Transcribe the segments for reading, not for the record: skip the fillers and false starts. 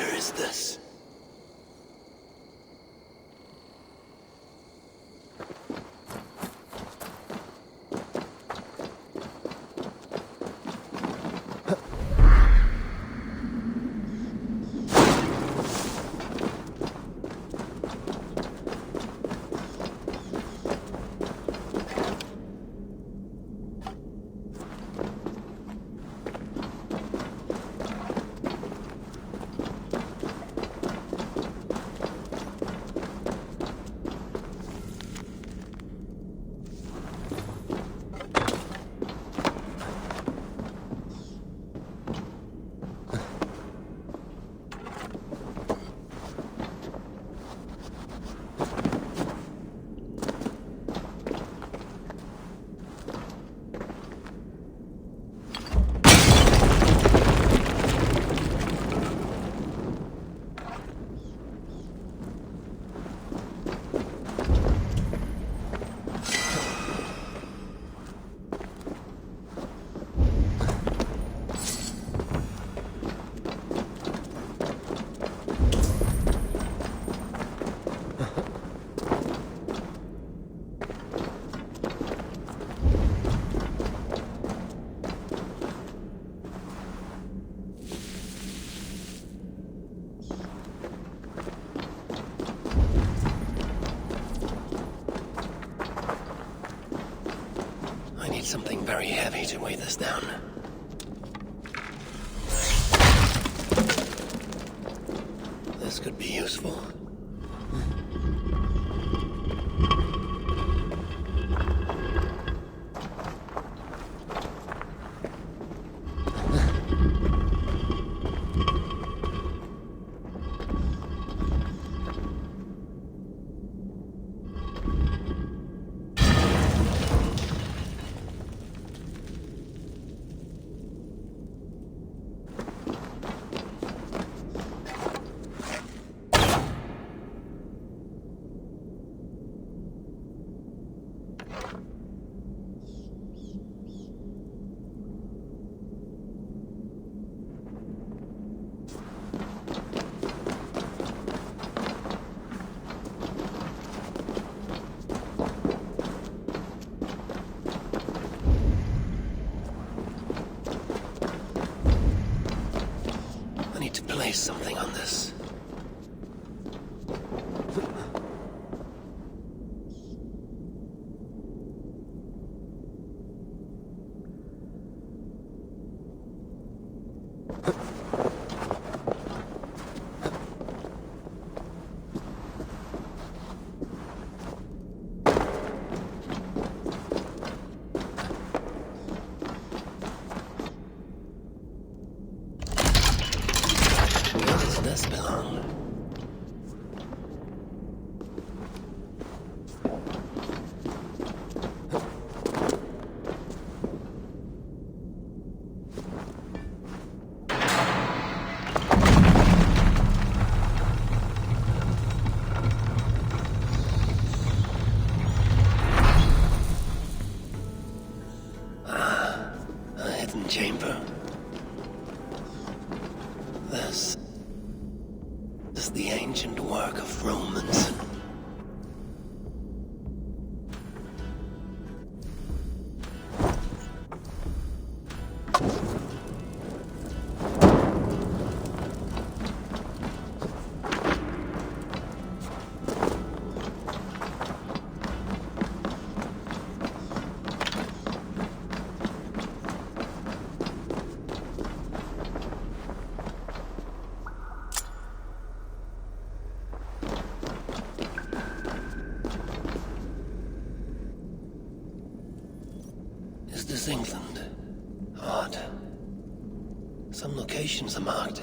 creature is this? Something very heavy to weigh this down. This could be useful. Something on this. This belong. A hidden chamber. This is the ancient work of Romans. Is this England? Odd. Some locations are marked.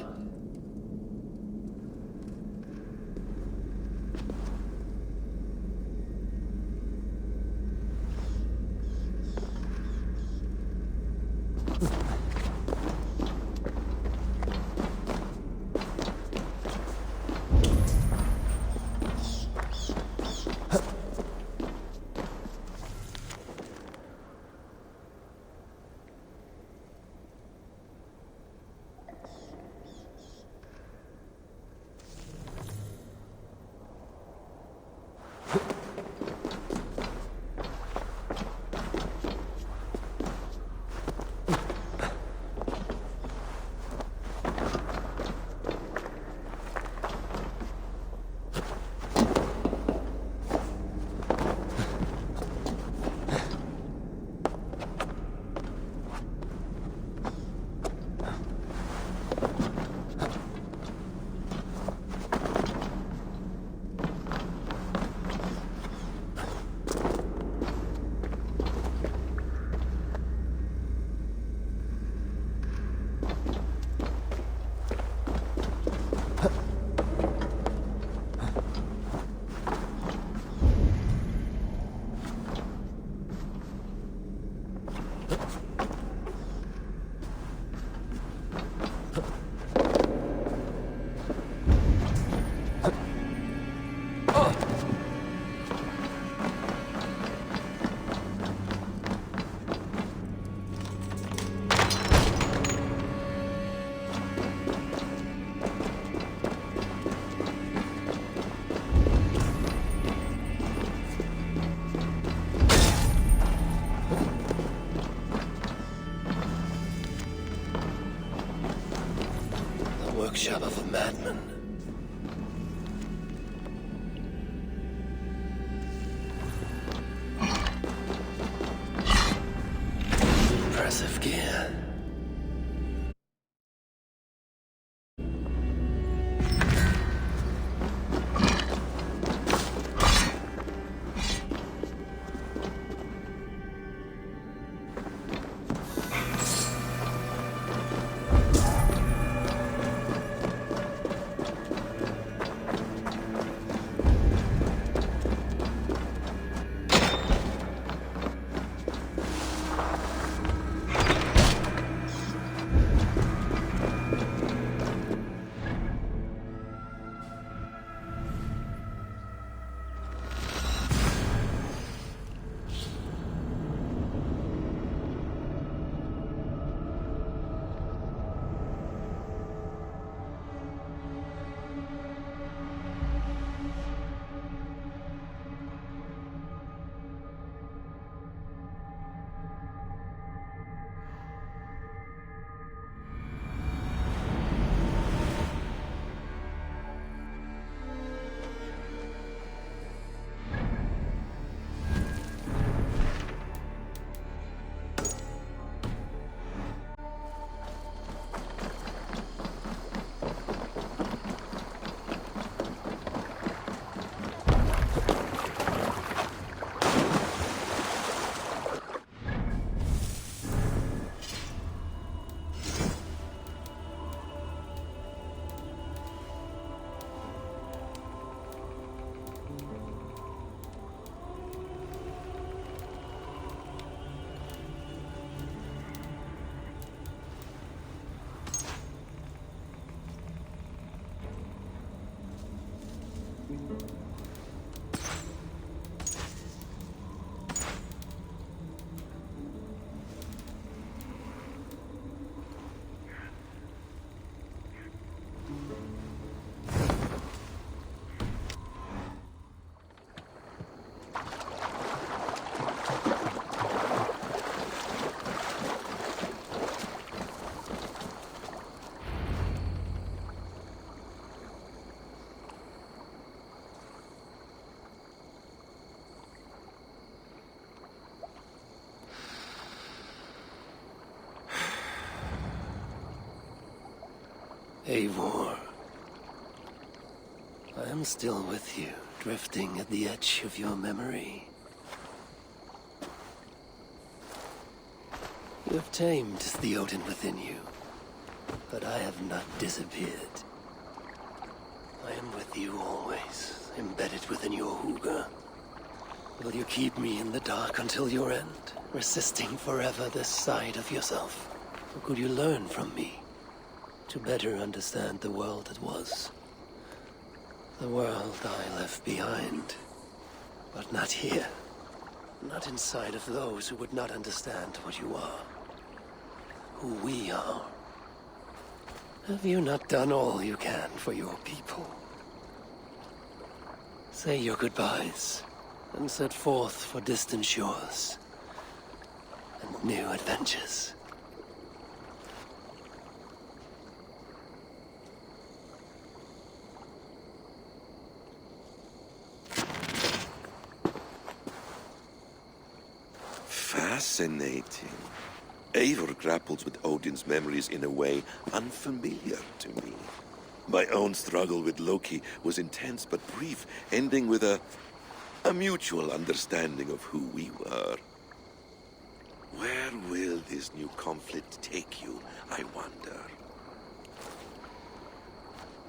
workshop of a madman. Impressive gear. Eivor, I am still with you, drifting at the edge of your memory. You have tamed the Odin within you, but I have not disappeared. I am with you always, embedded within your hooga. Will you keep me in the dark until your end, resisting forever this side of yourself? Or could you learn from me? To better understand the world that was. The world I left behind. But not here. Not inside of those who would not understand what you are. Who we are. Have you not done all you can for your people? Say your goodbyes, and set forth for distant shores. And new adventures. Fascinating. Eivor grapples with Odin's memories in a way unfamiliar to me. My own struggle with Loki was intense but brief, ending with a mutual understanding of who we were. Where will this new conflict take you, I wonder?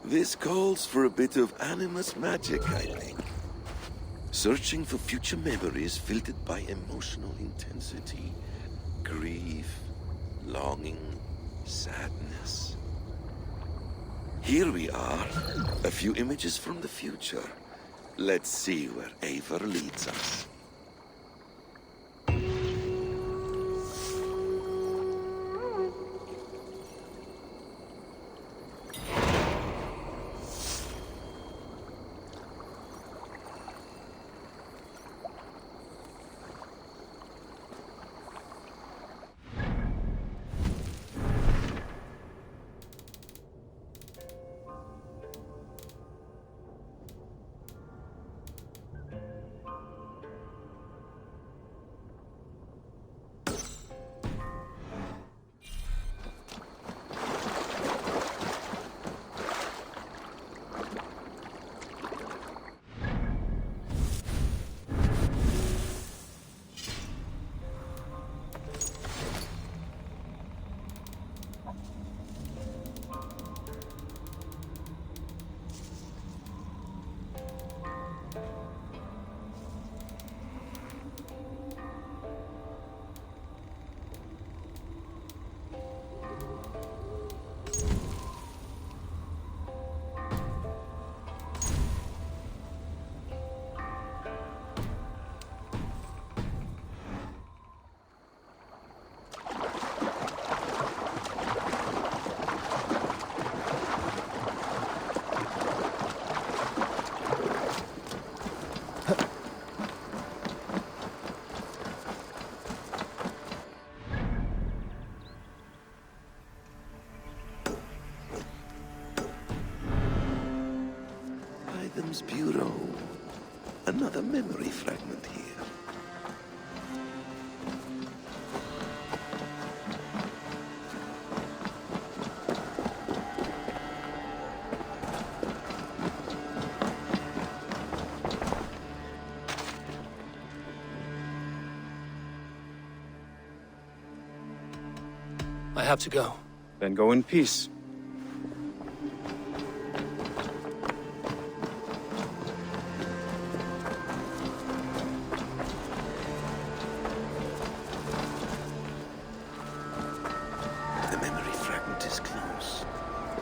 This calls for a bit of animus magic, I think. Searching for future memories filtered by emotional intensity, grief, longing, sadness. Here we are, a few images from the future. Let's see where Eivor leads us. Customs Bureau. Another memory fragment here. I have to go. Then go in peace. The memory fragment is close.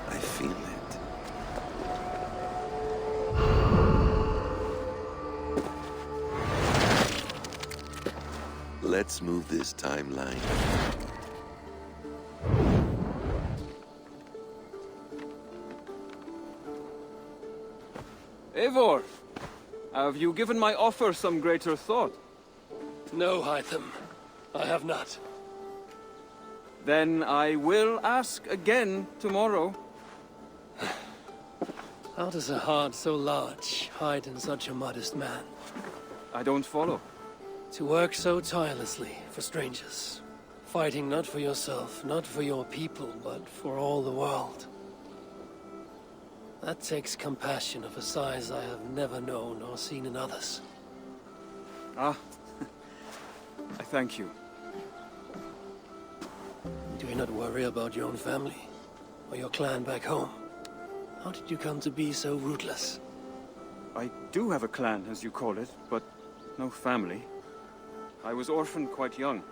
I feel it. Let's move this timeline. Eivor! Have you given my offer some greater thought? No, Hytham. I have not. Then I will ask again tomorrow. How does a heart so large hide in such a modest man? I don't follow. To work so tirelessly for strangers. Fighting not for yourself, not for your people, but for all the world. That takes compassion of a size I have never known or seen in others. Ah, I thank you. Do you not worry about your own family? Or your clan back home? How did you come to be so rootless? I do have a clan, as you call it, but no family. I was orphaned quite young.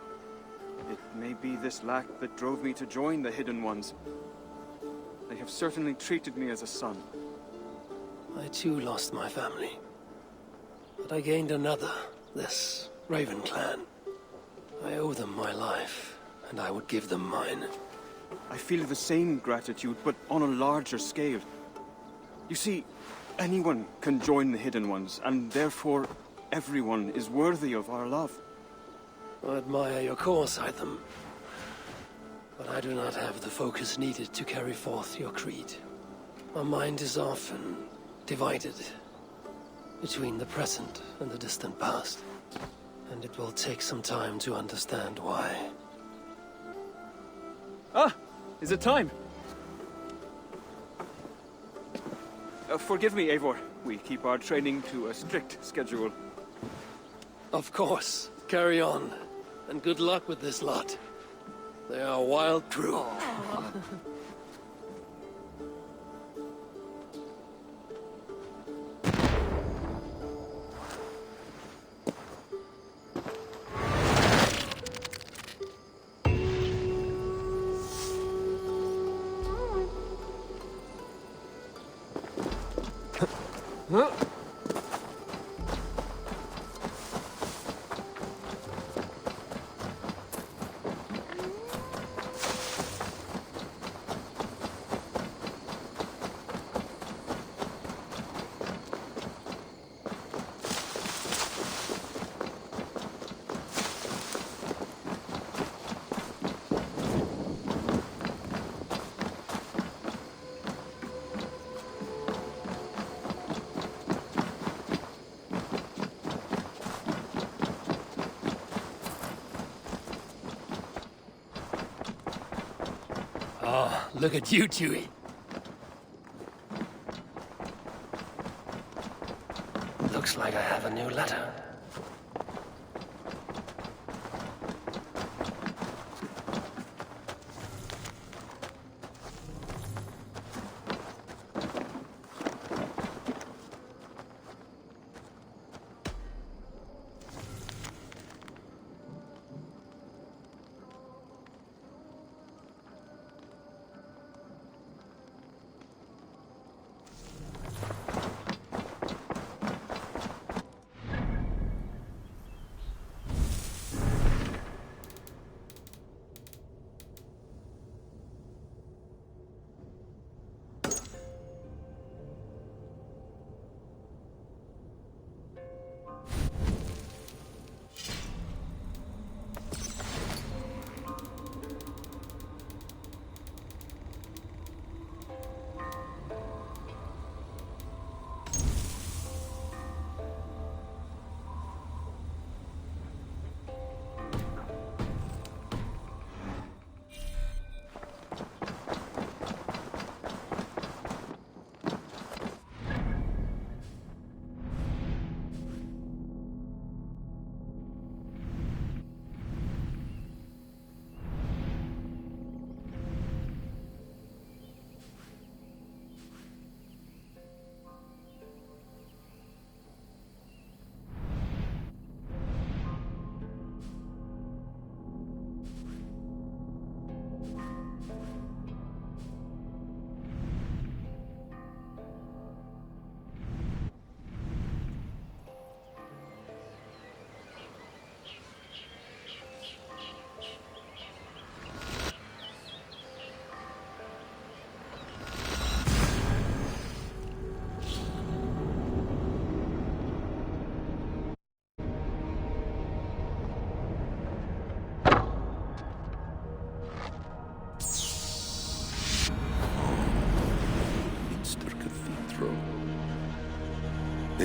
It may be this lack that drove me to join the Hidden Ones. They have certainly treated me as a son. I too lost my family. But I gained another, this Raven clan. I owe them my life, and I would give them mine. I feel the same gratitude, but on a larger scale. You see, anyone can join the Hidden Ones, and therefore everyone is worthy of our love. I admire your cause, Hytham. But I do not have the focus needed to carry forth your creed. My mind is often divided between the present and the distant past. And it will take some time to understand why. Ah! Is it time? Forgive me, Eivor. We keep our training to a strict schedule. Of course. Carry on. And good luck with this lot. They are a wild crew. Huh? Oh, look at you, Chewie. Looks like I have a new letter.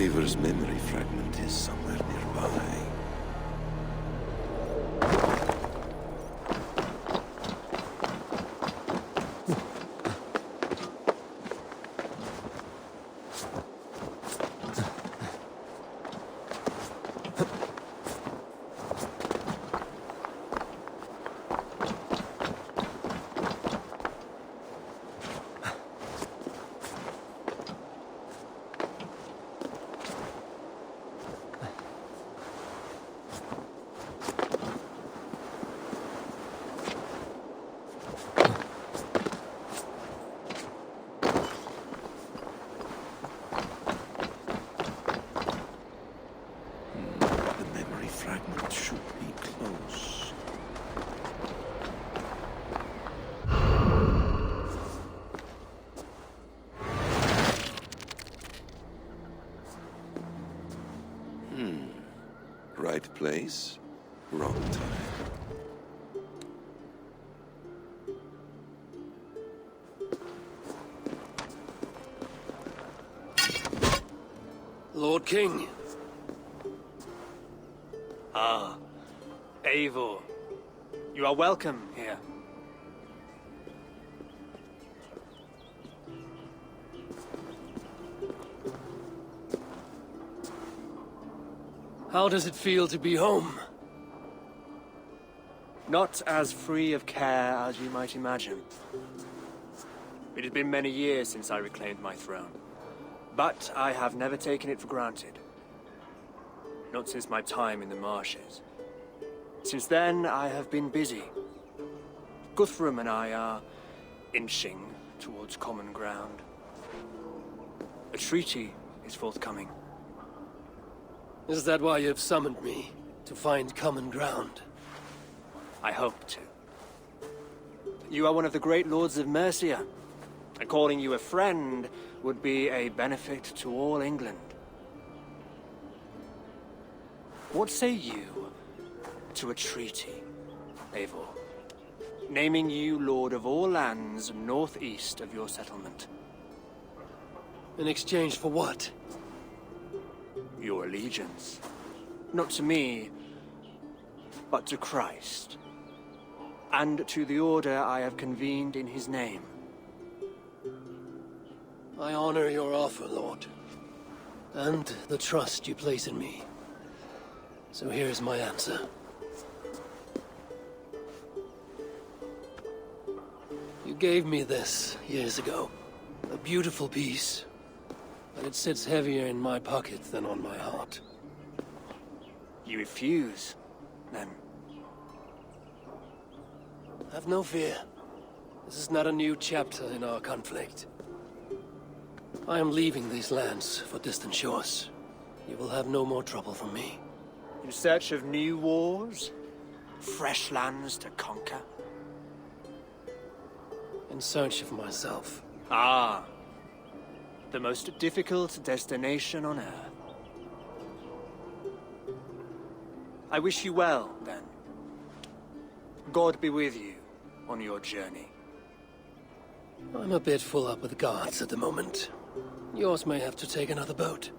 Eivor's memory fragment is somewhere nearby. The memory fragment should be close. Right place, wrong time. Lord King. Ah, Eivor. You are welcome here. How does it feel to be home? Not as free of care as you might imagine. It has been many years since I reclaimed my throne, but I have never taken it for granted. Not since my time in the marshes. Since then, I have been busy. Guthrum and I are inching towards common ground. A treaty is forthcoming. Is that why you've summoned me? To find common ground? I hope to. You are one of the great lords of Mercia, and calling you a friend would be a benefit to all England. What say you to a treaty, Eivor? Naming you lord of all lands northeast of your settlement. In exchange for what? Your allegiance. Not to me, but to Christ. And to the order I have convened in his name. I honor your offer, Lord. And the trust you place in me. So here's my answer. You gave me this years ago. A beautiful piece. But it sits heavier in my pocket than on my heart. You refuse, then? Have no fear. This is not a new chapter in our conflict. I am leaving these lands for distant shores. You will have no more trouble from me. In search of new wars? Fresh lands to conquer? In search of myself. Ah. The most difficult destination on Earth. I wish you well, then. God be with you on your journey. I'm a bit full up with guards at the moment. Yours may have to take another boat.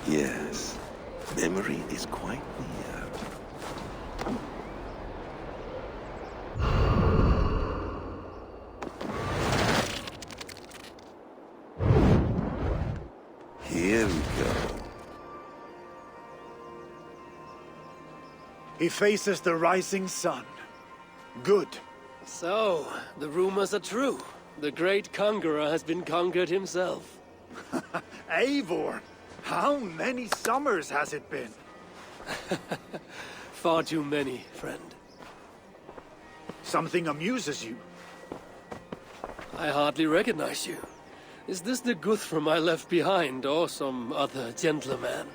Yes, memory is quite near. Here we go. He faces the rising sun. Good. So, the rumors are true. The great conqueror has been conquered himself. Eivor, how many summers has it been? Far too many, friend. Something amuses you. I hardly recognize you. Is this the Guthrum I left behind, or some other gentleman?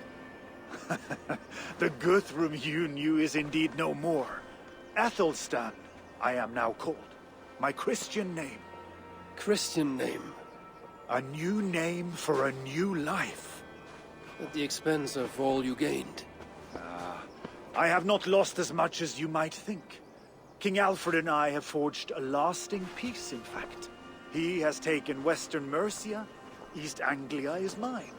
The Guthrum you knew is indeed no more. Athelstan, I am now called. My Christian name. Christian name, A new name for a new life. at the expense of all you gained. I have not lost as much as you might think. King Alfred and I have forged a lasting peace, in fact. He has taken Western Mercia, East Anglia is mine.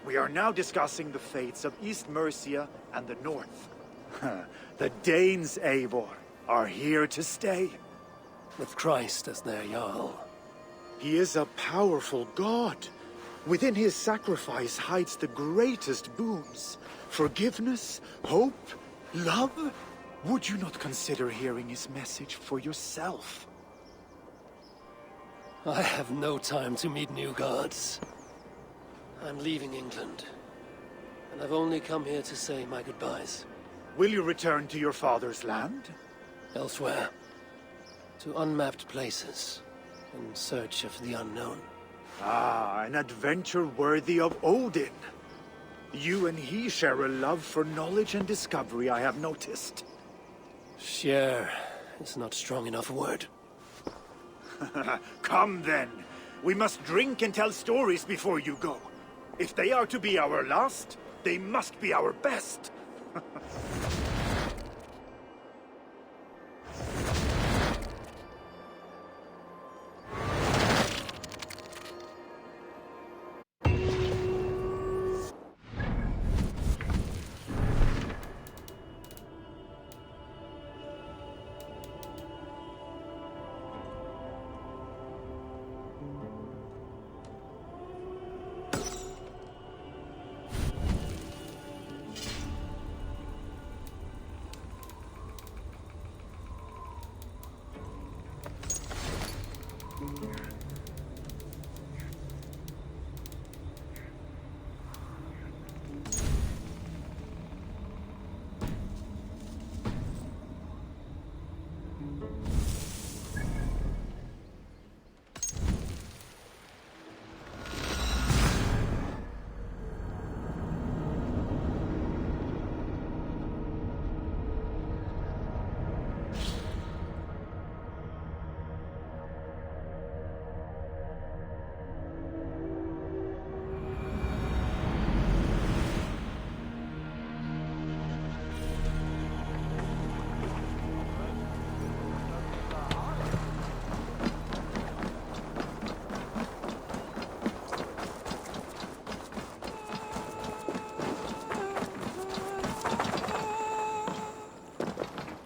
We are now discussing the fates of East Mercia and the North. The Danes, Eivor, are here to stay. With Christ as their Jarl. He is a powerful god. Within his sacrifice hides the greatest boons. Forgiveness, hope, love. Would you not consider hearing his message for yourself? I have no time to meet new gods. I'm leaving England. And I've only come here to say my goodbyes. Will you return to your father's land? Elsewhere. To unmapped places. In search of the unknown. Ah, an adventure worthy of Odin. You and he share a love for knowledge and discovery, I have noticed. Share is not strong enough a word. Come then. We must drink and tell stories before you go. If they are to be our last, they must be our best.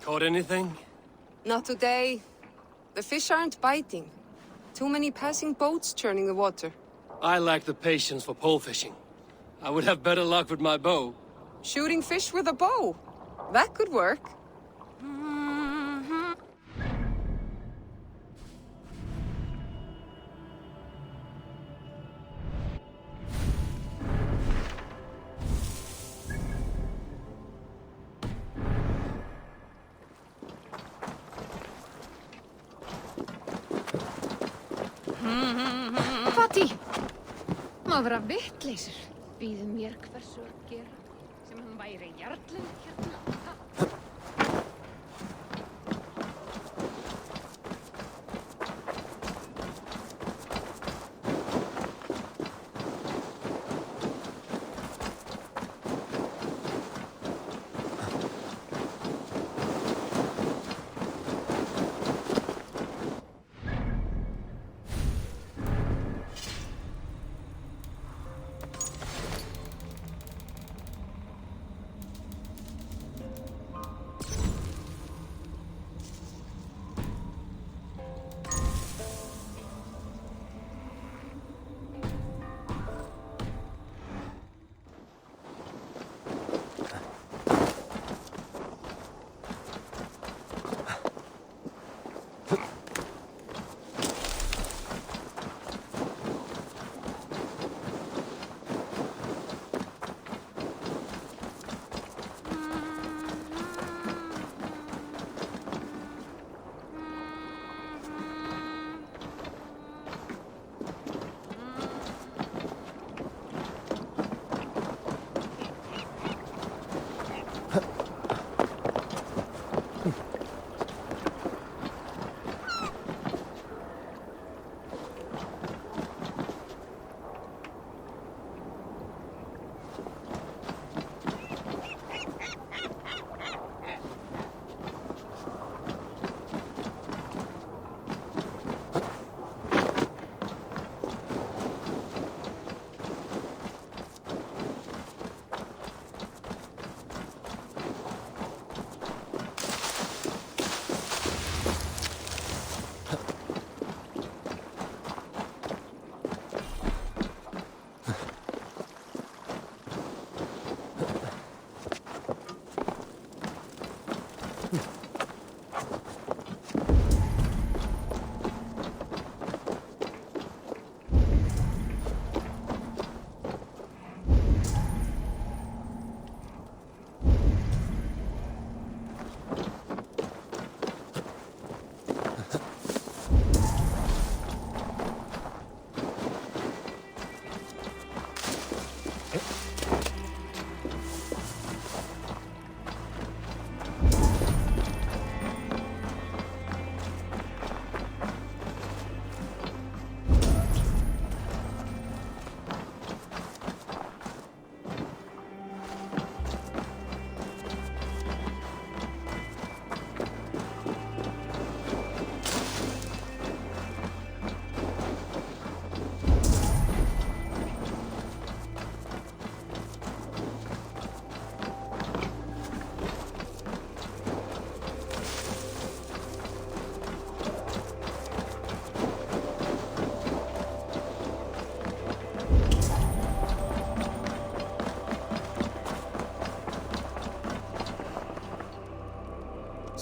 Caught anything? Not today. The fish aren't biting. Too many passing boats churning the water. I lack the patience for pole fishing. I would have better luck with my bow. Shooting fish with a bow. That could work. Fati! Má vera vittleysur. Býðum mér hversu að gera. Sem hann væri jarlinn hérna.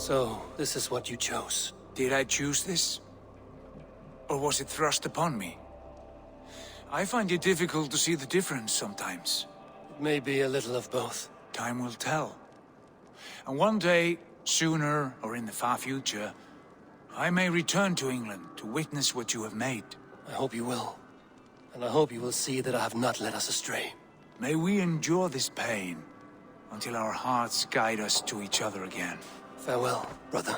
So, this is what you chose. Did I choose this? Or was it thrust upon me? I find it difficult to see the difference sometimes. It may be a little of both. Time will tell. And one day, sooner or in the far future, I may return to England to witness what you have made. I hope you will. And I hope you will see that I have not led us astray. May we endure this pain until our hearts guide us to each other again. Farewell, brother.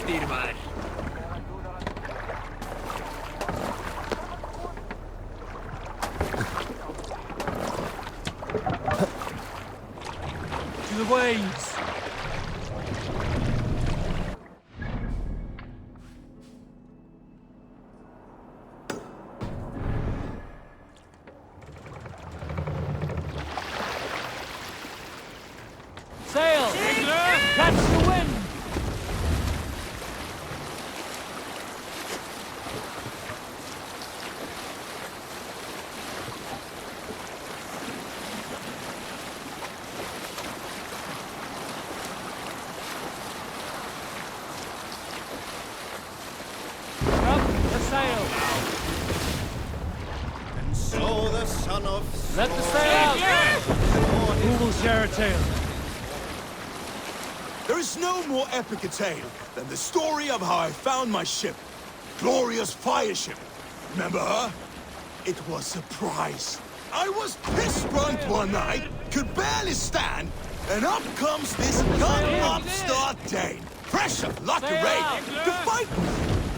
stýrimaður. To the waves! Sail! Catch the wind! Up the sail! And so the son of... Let the sail out! Who will share a tale? There is no more epic a tale than the story of how I found my ship. Glorious fire ship. Remember her? It was a surprise. I was piss-drunk one night, could barely stand, and up comes this young upstart Dane. pressure, like a rage, to fight me.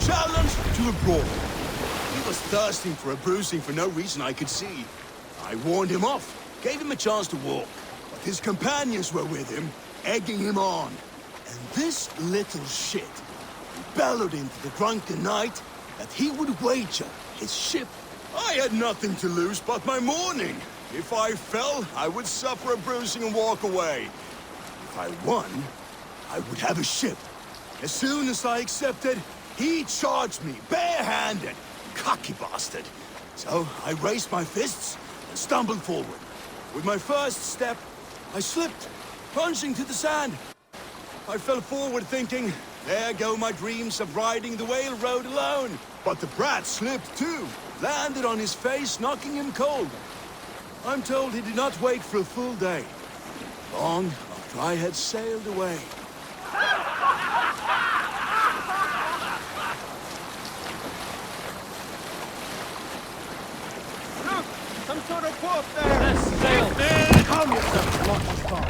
Challenged to a brawl. He was thirsting for a bruising for no reason I could see. I warned him off, gave him a chance to walk. But his companions were with him, egging him on. And this little shit bellowed into the drunken night that he would wager his ship. I had nothing to lose but my mourning. If I fell, I would suffer a bruising and walk away. If I won, I would have a ship. As soon as I accepted, he charged me barehanded. Cocky bastard. So I raised my fists and stumbled forward. With my first step, I slipped, plunging to the sand. I fell forward thinking, there go my dreams of riding the whale road alone. But the brat slipped too, landed on his face, knocking him cold. I'm told he did not wait for a full day. Long after I had sailed away. Look! Some sort of boat there! Let's sail! Calm yourself, watch the storm.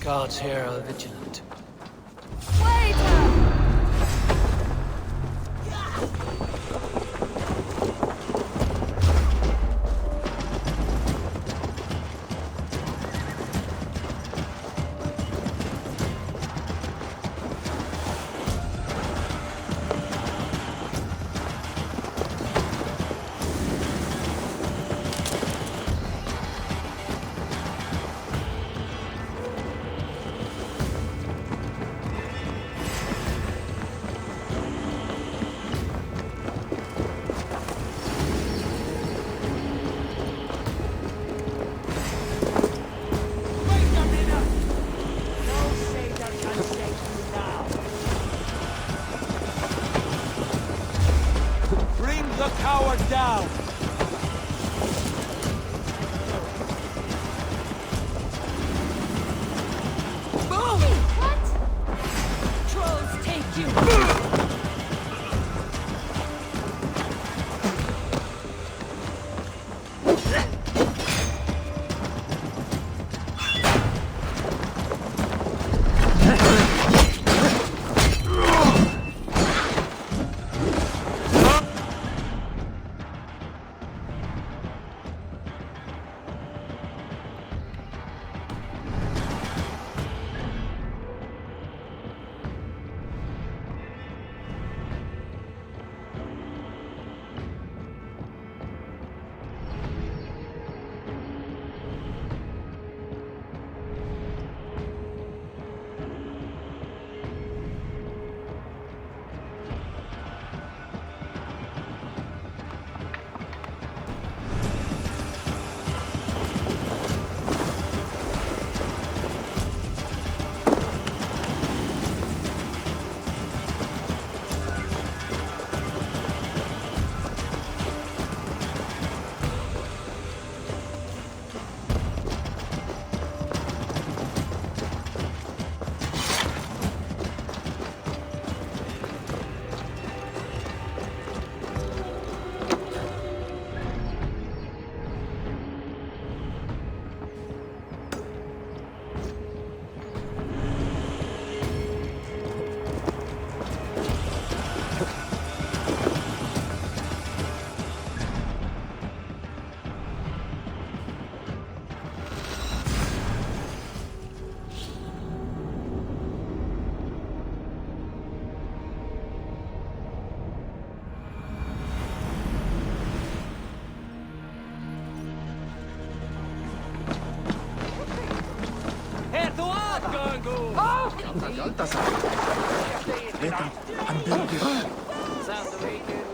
Guards here are vigilant.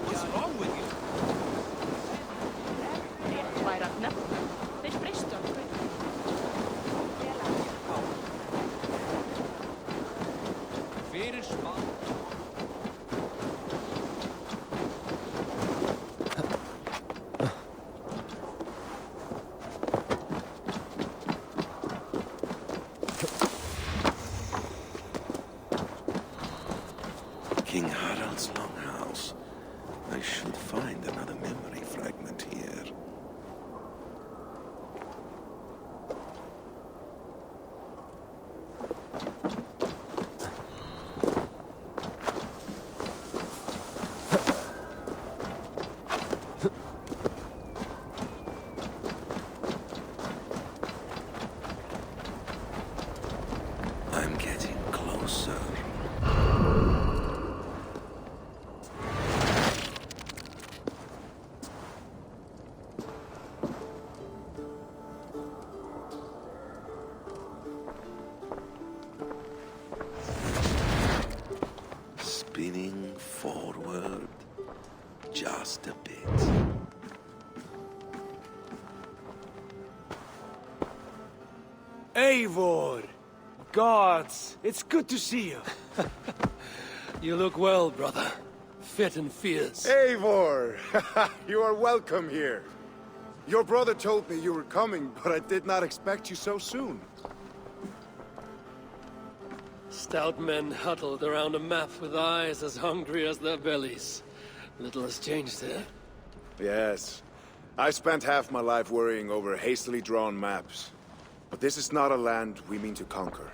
What's wrong with you? I'm getting closer. Spinning forward just a bit. Eivor! Gods, it's good to see you. You look well, brother. Fit and fierce. Eivor! You are welcome here. Your brother told me you were coming, but I did not expect you so soon. Stout men huddled around a map with eyes as hungry as their bellies. Little has changed there. Yes. I spent half my life worrying over hastily drawn maps. But this is not a land we mean to conquer.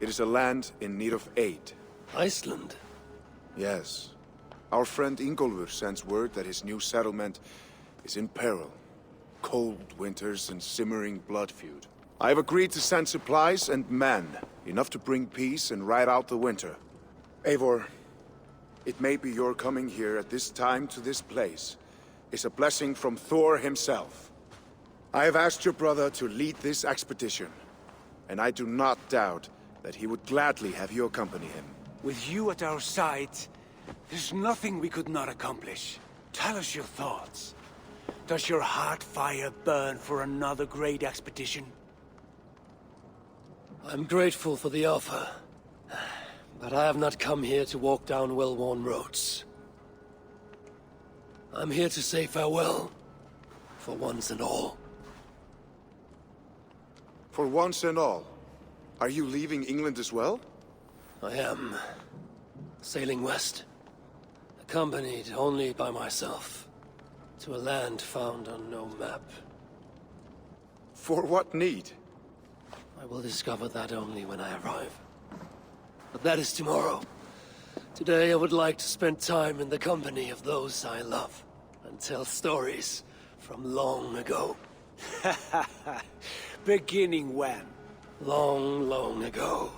It is a land in need of aid. Iceland? Yes. Our friend Ingólfur sends word that his new settlement is in peril. Cold winters and simmering blood feud. I have agreed to send supplies and men, enough to bring peace and ride out the winter. Eivor, it may be your coming here at this time to this place is a blessing from Thor himself. I have asked your brother to lead this expedition, and I do not doubt that he would gladly have you accompany him. With you at our side, there's nothing we could not accomplish. Tell us your thoughts. Does your heart fire burn for another great expedition? I'm grateful for the offer. But I have not come here to walk down well-worn roads. I'm here to say farewell, for once and all. For once and all, are you leaving England as well? I am sailing west, accompanied only by myself, to a land found on no map. For what need? I will discover that only when I arrive. But that is tomorrow. Today I would like to spend time in the company of those I love, and tell stories from long ago. Beginning when? Long, long ago.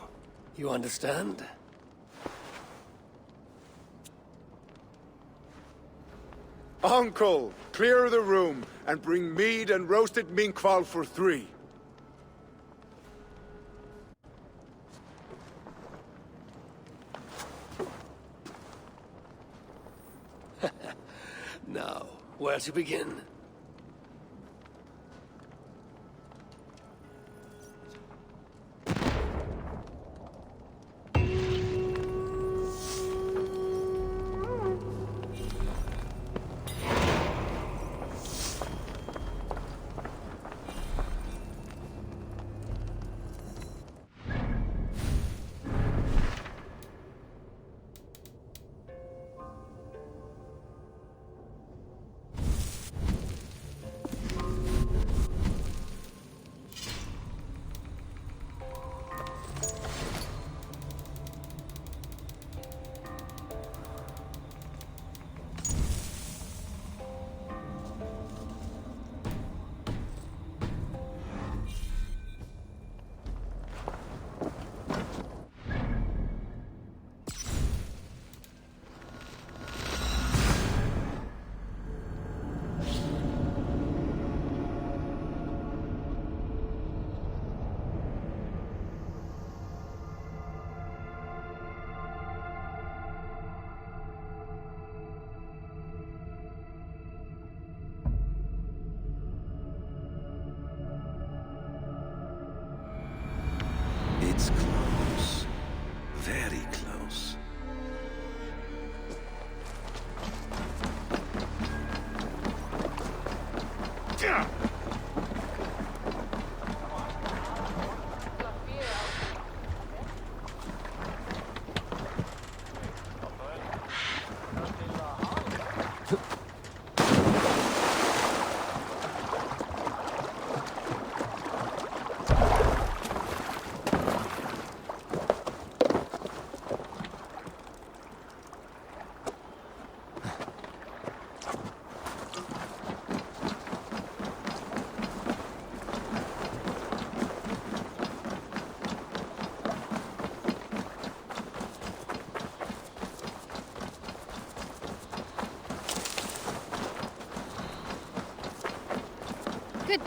You understand? Uncle, clear the room and bring mead and roasted minkwal for 3. Now, where to begin? It's close. Very close.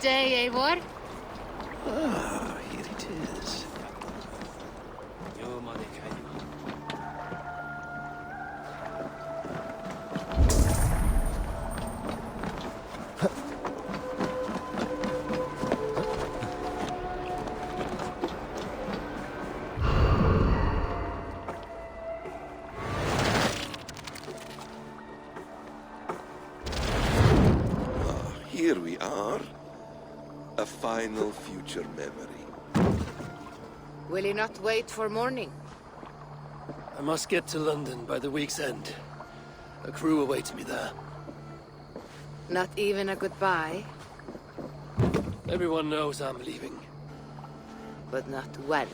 day, Eivor. Ah, here it is. Here we are. A final future memory. Will you not wait for morning? I must get to London by the week's end. A crew awaits me there. Not even a goodbye, Everyone knows I'm leaving. but not when.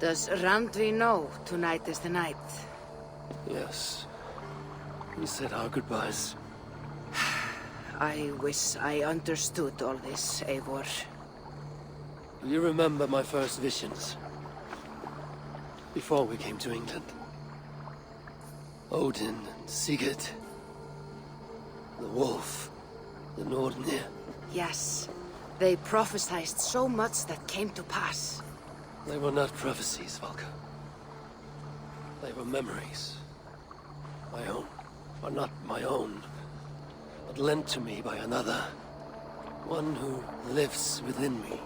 Does Randvi know tonight is the night? Yes. We said our goodbyes. I wish I understood all this, Eivor. Do you remember my first visions? Before we came to England. Odin and Sigurd. The wolf. The Nordnir. Yes, they prophesied so much that came to pass. They were not prophecies, Valka. They were memories. My own. Or not my own. But lent to me by another. One who lives within me.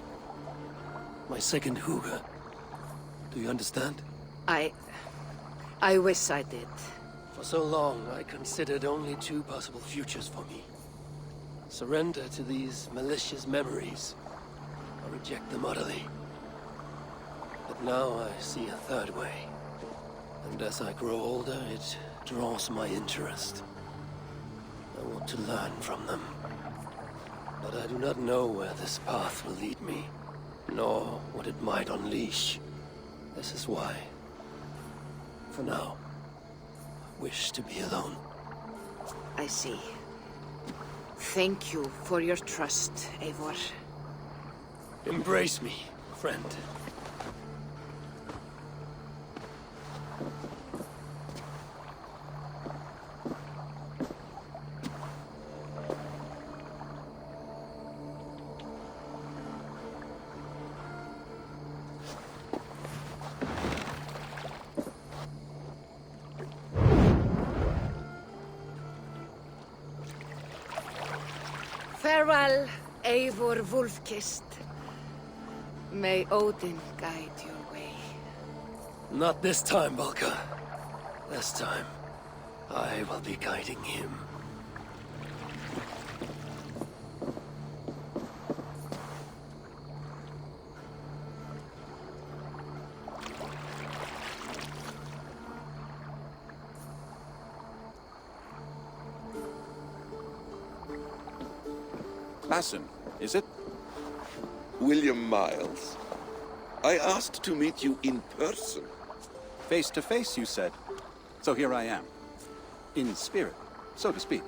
My second Huga. Do you understand? I wish I did. For so long, I considered only two possible futures for me. Surrender to these malicious memories, or reject them utterly. But now I see a third way. And as I grow older, it draws my interest. I want to learn from them. But I do not know where this path will lead me, nor what it might unleash. This is why, for now, I wish to be alone. I see. Thank you for your trust, Eivor. Embrace me, friend. Farewell, Eivor Wolfkist. May Odin guide your way. Not this time, Valka. This time, I will be guiding him. Basim, is it? William Miles. I asked to meet you in person. Face to face, you said. So here I am. In spirit, so to speak.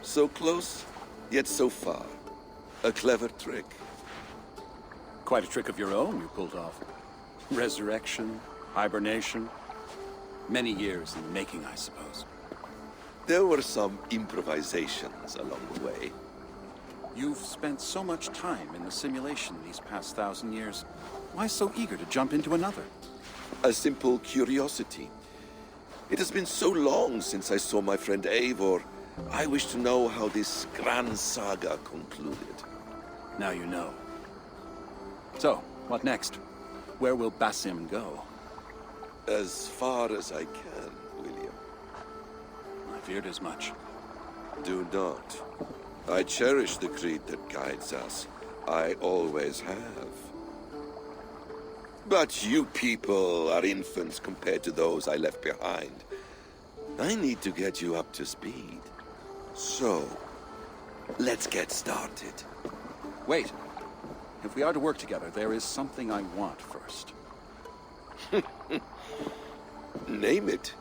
So close, yet so far. A clever trick. Quite a trick of your own you pulled off. Resurrection, hibernation. Many years in the making, I suppose. There were some improvisations along the way. You've spent so much time in the simulation these past 1,000 years. Why so eager to jump into another? A simple curiosity. It has been so long since I saw my friend Eivor. I wish to know how this grand saga concluded. Now you know. So, what next? Where will Basim go? As far as I can, William. I feared as much. Do not. I cherish the creed that guides us. I always have. But you people are infants compared to those I left behind. I need to get you up to speed. So, let's get started. Wait. If we are to work together, there is something I want first. Name it.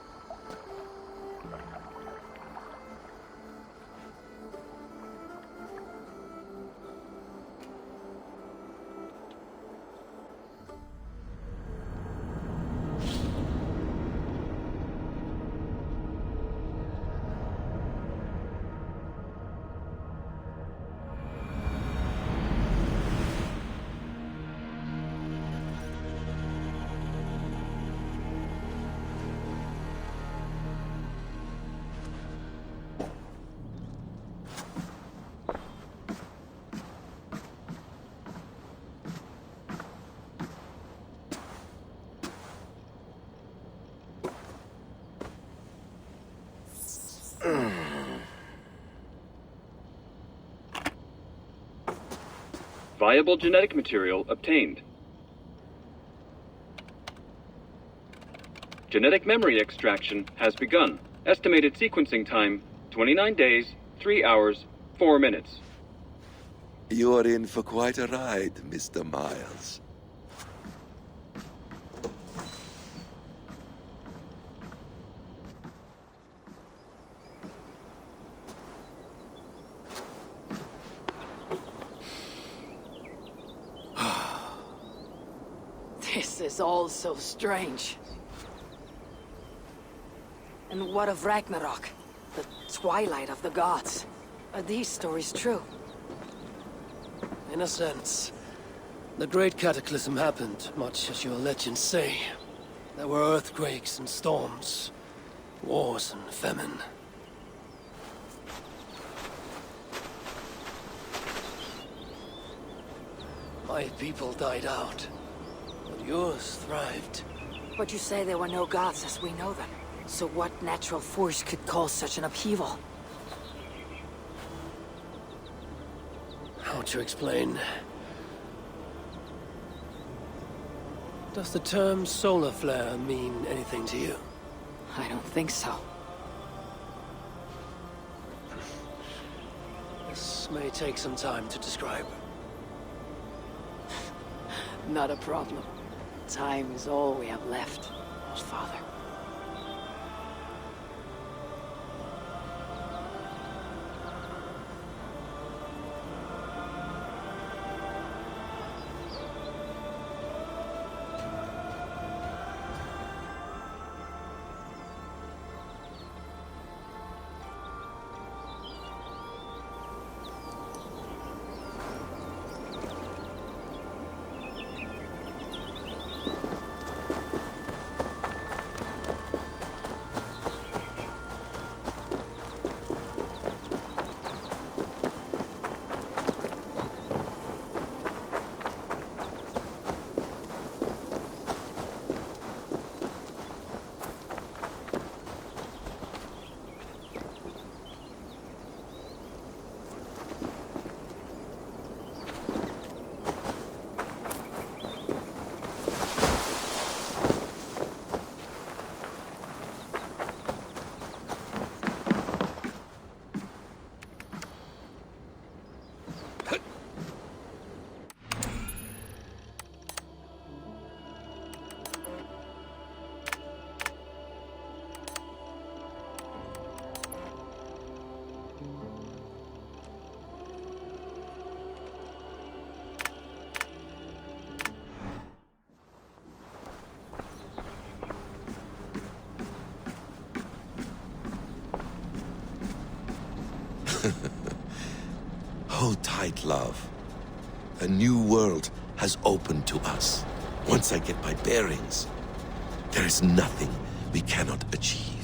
Viable genetic material obtained. Genetic memory extraction has begun. Estimated sequencing time, 29 days, 3 hours, 4 minutes. You're in for quite a ride, Mr. Miles. This is all so strange. And what of Ragnarok? The twilight of the gods? Are these stories true? In a sense. The Great Cataclysm happened, much as your legends say. There were earthquakes and storms, wars and famine. My people died out, but yours thrived. But you say there were no gods as we know them. So what natural force could cause such an upheaval? How to explain? Does the term solar flare mean anything to you? I don't think so. This may take some time to describe. Not a problem. Time is all we have left, Father. Hold tight, love. A new world has opened to us. Once I get my bearings, there is nothing we cannot achieve.